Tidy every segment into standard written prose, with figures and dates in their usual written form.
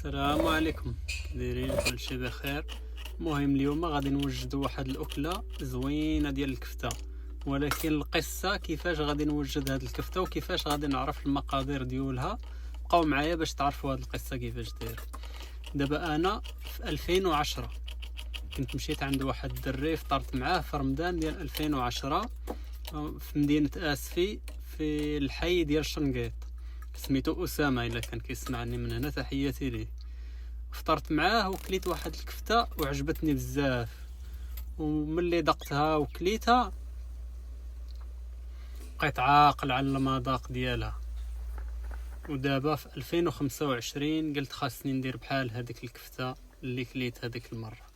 السلام عليكم، دايرين كلشي بخير. المهم اليوم غادي نوجدوا واحد الاكله زوينه ديال الكفته، ولكن القصه كيفاش غادي نوجد هاد الكفته وكيفاش غادي نعرف المقادير ديالها. بقاو معايا باش تعرفوا هاد القصه كيفاش داير. دابا انا في 2010 كنت مشيت عند واحد الدري، فطرت معاه في رمضان ديال 2010 في مدينه اسفي في الحي ديال شنقيط. سميتو اسامه، الا كان كيسمعني من هنا تحياتي ليه. فطرت معاه وكليت واحد الكفته وعجبتني بزاف، وملي ذقتها وكليتها بقيت عاقل على المذاق ديالها. ودابا في 2025 قلت خاصني ندير بحال هذيك الكفته اللي كليت هذيك المره.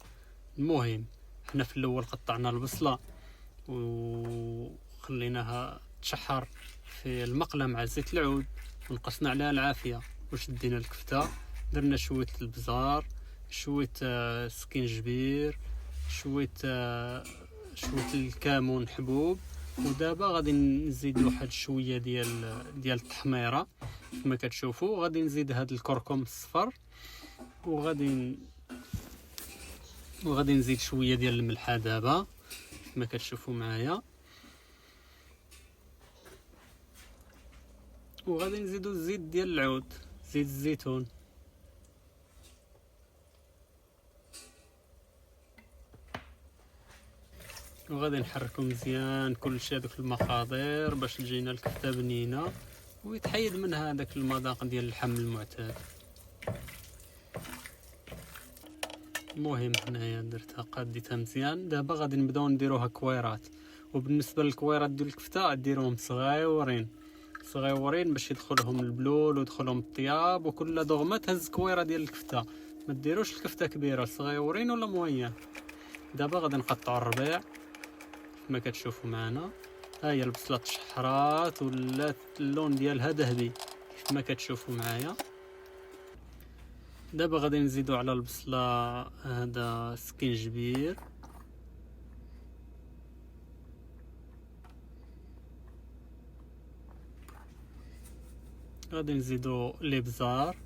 المهم حنا في الاول قطعنا البصله وخليناها تشحر في المقله مع زيت العود، ونقصنا عليها العافيه وشدينا الكفته. درنا شويه البزار، شويه سكينجبير، شويه الكمون حبوب. ودابا غادي نزيد واحد شويه ديال التحميره كما كتشوفوا. غادي نزيد هاد الكركم الصفر، وغادي نزيد شويه ديال الملحه دابا كما كتشوفوا معايا. وغادي نزيدو الزيت ديال العود، زيت الزيتون. وغادي نحركو مزيان كلشي هذوك المقادير باش تجينا الكفته بنينه ويتحيد منها داك المذاق ديال اللحم المعتاد. المهم هنايا درتها قاديتها مزيان. دابا غادي نبداو نديروها كويرات. وبالنسبه للكويرات ديال الكفته ديروهم صغيورين باش يدخلهم البلول ويدخلهم الطياب، وكل دغمه تهز كويره ديال الكفته. ما ديروش الكفته كبيره، صغيورين ولا مويه. دابا غادي نقطعوا الربيع كما كتشوفوا معنا. ها هي البصله تشحرات ولات اللون ديالها ذهبي كما كتشوفوا معايا. دابا غادي نزيدو على البصله هذا سكينجبير، غادي نزيدو الابزار،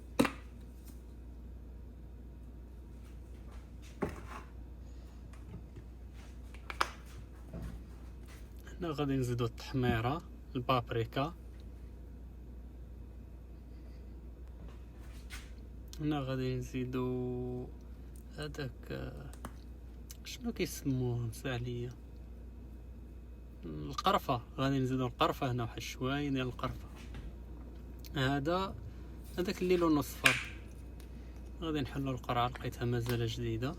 هنا غادي نزيدو التحميره، البابريكا، هنا غادي نزيدو هذاك شنو كيسموه نسى عليا، القرفه. غادي نزيدو القرفه هنا، واحد شويه ديال القرفه. هذاك اللي لونه صفر. غادي نحلو القرعه، لقيتها مازال جديده،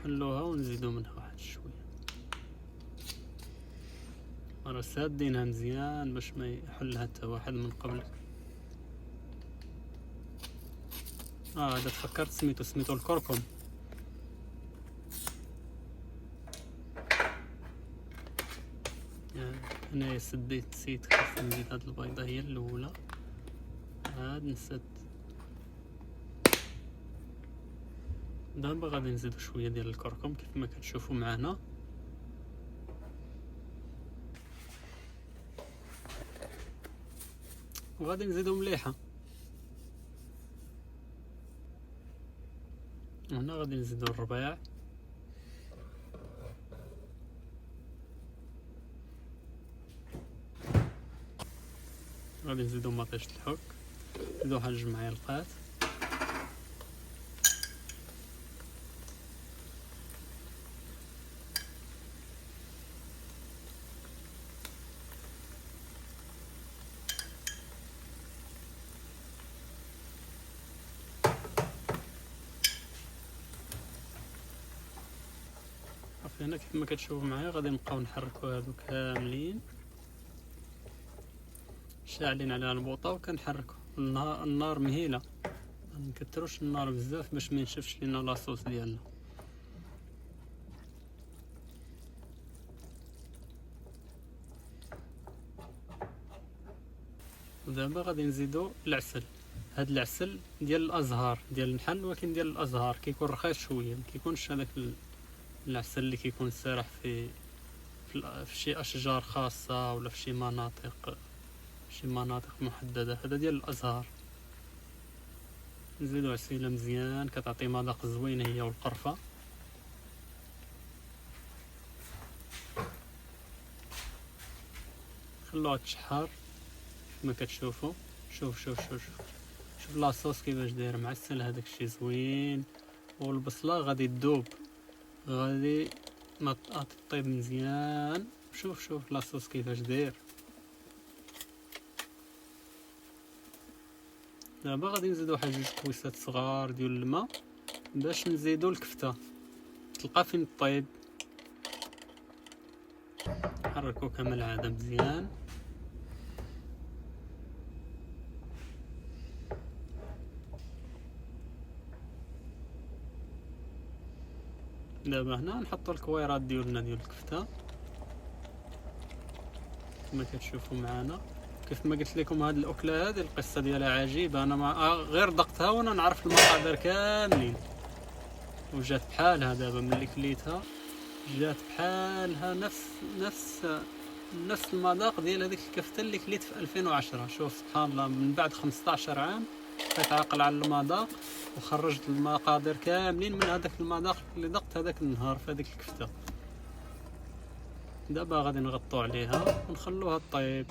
نحلوها ونزيدو منها واحد شويه. راه سادينها مزيان باش ما يحلها حتى واحد من قبل. هذا تفكرت سميتو الكركم. هنا نسيت خاصني نزيد هاد البيضه، هي الاولى. هاد نسيت. دابا غادي نزيدو شويه ديال الكركم كيف ما كتشوفوا معنا. وغادي نزيدو مليحه. هنا غادي نزيدو الربيع، غادي نزيدو مطيشه الحك، نزيدو واحد 2 معالق. هنا كيف ما كتشوفوا معايا غادي نبقاو نحركوا هادو كاملين، شاعلين على البوطه وكنحركوا. النار مهيله، ما نكثروش النار بزاف باش ما ينشفش لينا لاصوص ديالنا. ودابا غادي نزيدو العسل. هاد العسل ديال الازهار ديال النحل، ولكن ديال الازهار كيكون رخيص شويه، ما كيكونش هذاك العسل اللي كيكون سارح في شي اشجار خاصه ولا في شي مناطق محدده. هذا ديال الازهار. نزيدو عسيله مزيان كتعطي مذاق زوين هي والقرفه. خلوها تشحر كما كتشوفوا. شوف شوف شوف شوف شوف لاصوص كيفاش داير معسل، هذاك الشيء زوين. والبصله غادي تذوب، غادي ما تطيب مزيان. شوف شوف لاصوص كيفاش داير. دابا غادي نزيدو واحد 2 كويسات صغار ديال الماء باش نزيدو الكفته تلقى فين طيب. نحركو كما العاده مزيان. دابا هنا نحطو الكويرات ديالنا ديال الكفته كما كتشوفوا معنا. كيف ما قلت لكم هاد الاكله هذه القصه ديالها عجيبه. انا ما غير ذقتها وانا نعرف المقادير كاملين، وجات بحالها دابا ملي كليتها جات بحالها نفس المذاق ديال هذيك الكفته اللي كليت في 2010. شوف سبحان الله، من بعد 15 عام بقيت عاقل على المذاق وخرجت المقادير كاملين من هذاك المذاق اللي ذقت هذاك النهار في هذيك الكفته. دابا غادي نغطو عليها ونخلوها طيب.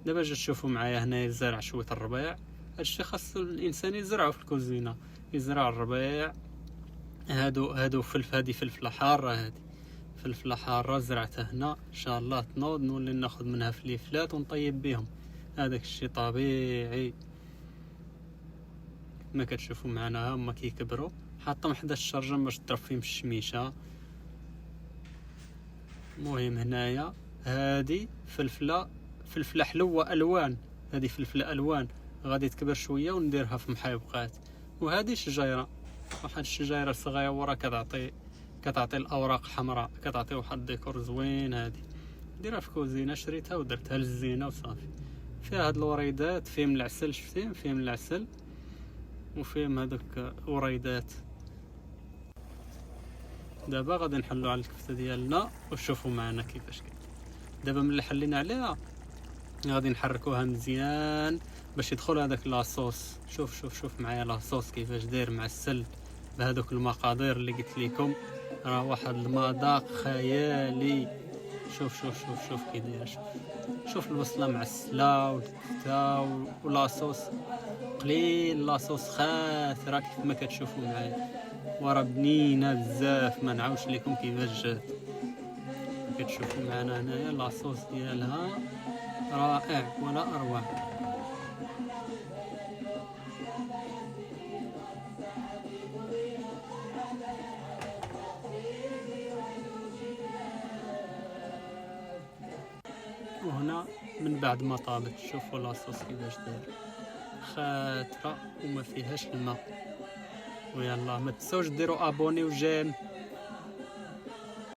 دابا جا تشوفوا معايا هنا زرع شويه الربيع. هادشي خاص الانسان يزرعه في الكوزينه، يزرع الربيع. هادو هادي فلفله حاره، هادي فلفله حاره زرعتها هنا ان شاء الله تنوض نولي ناخذ منها فليفلات ونطيب بهم. هذاك الشيء طبيعي ما كتشوفوا معنا هما كيكبروا. حاطهم حدا الشرجم باش تضرب فيهم الشميشه. المهم هنايا هادي فلفله حلوه الوان. هذه فلفله الوان غادي تكبر شويه ونديرها في محيبقات. وهذه شجيره، واحد الشجيره صغيره كتعطي الاوراق حمراء، كتعطي واحد الديكور زوين. هذه ديرها في كوزينه، شريتها ودرتها للزينه وصافي. فيها هاد الوريدات، فيهم العسل، شفتيهم فيهم العسل وفيهم هذوك وريدات. دابا غادي نحلو على الكفته ديالنا وشوفوا معنا كيفاش كاين. دابا ملي حلينا عليها غادي نحركوها مزيان باش يدخل هذاك لاصوص. شوف معايا لاصوص كيفاش داير معسل بهذوك المقادير اللي قلت لكم. راه واحد المذاق خيالي. شوف كي داير. شوف البصله معسله والكفته ولاصوص قليل، لاصوص خاثره كيف ما كتشوفوا معايا. ورا بنينه بزاف، ما نعاودش لكم كيفاش جات. كتشوفوا معنا هنايا لاصوص ديالها رائع ولا اروع. وهنا من بعد ما طابت شوفوا لاصوص كيفاش داير، خاطره وما فيهاش الماء. ويلا ما تنساوش ديروا ابوني وجيم.